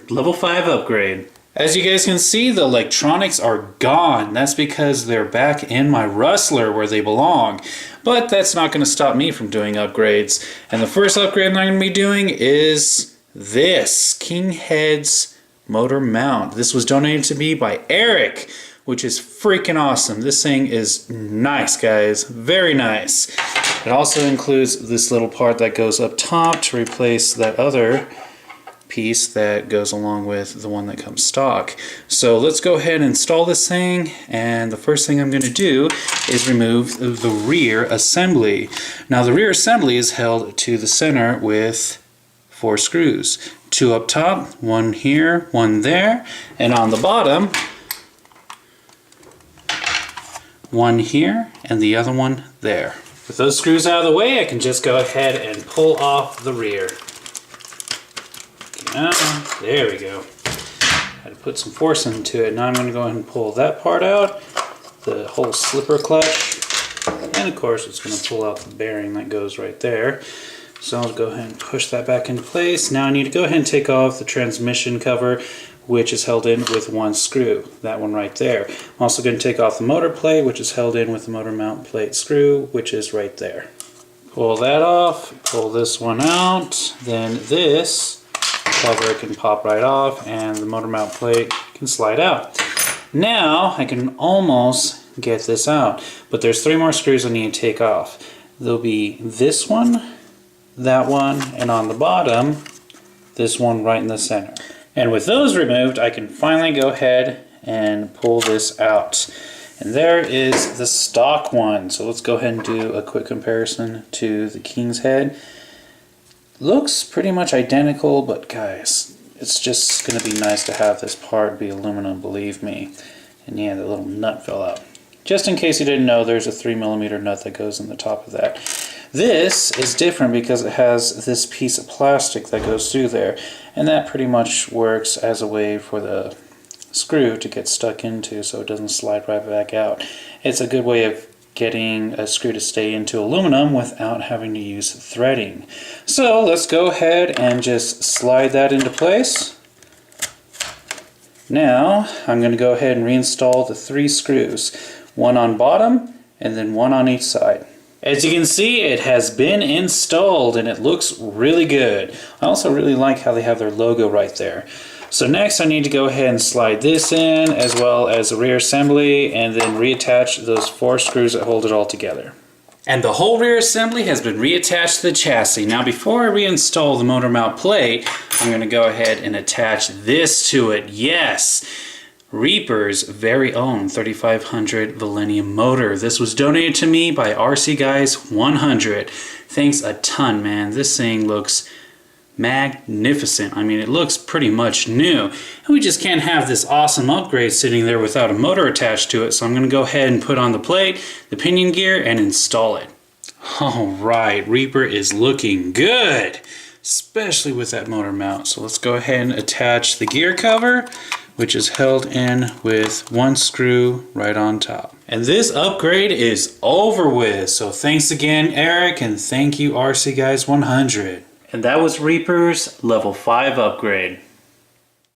level 5 upgrade. As you guys can see, the electronics are gone. That's because they're back in my Rustler where they belong. But that's not going to stop me from doing upgrades. And the first upgrade I'm going to be doing is this King Head's motor mount. This was donated to me by Eric, which is freaking awesome. This thing is nice, guys. Very nice. It also includes this little part that goes up top to replace that other piece that goes along with the one that comes stock. So let's go ahead and install this thing, and the first thing I'm going to do is remove the rear assembly. Now the rear assembly is held to the center with 4 screws. 2 up top, 1 here, 1 there, and on the bottom 1 here and the other one there. With those screws out of the way, I can just go ahead and pull off the rear. There we go. Had to put some force into it. Now I'm going to go ahead and pull that part out, the whole slipper clutch, and of course it's going to pull out the bearing that goes right there. So I'll go ahead and push that back into place. Now I need to go ahead and take off the transmission cover, which is held in with 1 screw, that one right there. I'm also going to take off the motor plate, which is held in with the motor mount plate screw, which is right there. Pull that off, pull this one out, then this cover can pop right off and the motor mount plate can slide out. Now I can almost get this out, but there's 3 more screws I need to take off. There'll be this one, that one, and on the bottom this one right in the center. And with those removed, I can finally go ahead and pull this out. And there is the stock one. So let's go ahead and do a quick comparison to the King's Head. Looks pretty much identical, but guys, it's just going to be nice to have this part be aluminum, believe me. And yeah, the little nut fell out. Just in case you didn't know, there's a 3mm nut that goes in the top of that. This is different because it has this piece of plastic that goes through there, and that pretty much works as a way for the screw to get stuck into so it doesn't slide right back out. It's a good way of getting a screw to stay into aluminum without having to use threading. So let's go ahead and just slide that into place. Now I'm going to go ahead and reinstall the 3 screws, 1 on bottom and then 1 on each side. As you can see, it has been installed and it looks really good. I also really like how they have their logo right there. So next I need to go ahead and slide this in, as well as the rear assembly, and then reattach those 4 screws that hold it all together. And the whole rear assembly has been reattached to the chassis. Now before I reinstall the motor mount plate, I'm going to go ahead and attach this to it. Yes! Reaper's very own 3500 Millennium motor. This was donated to me by RC Guys 100. Thanks a ton, man. This thing looks magnificent. I mean, it looks pretty much new. And we just can't have this awesome upgrade sitting there without a motor attached to it. So I'm going to go ahead and put on the plate, the pinion gear, and install it. Alright, Reaper is looking good, especially with that motor mount. So let's go ahead and attach the gear cover, which is held in with 1 screw right on top. And this upgrade is over with. So thanks again, Eric, and thank you, RC Guys 100. And that was Reaper's level 5 upgrade.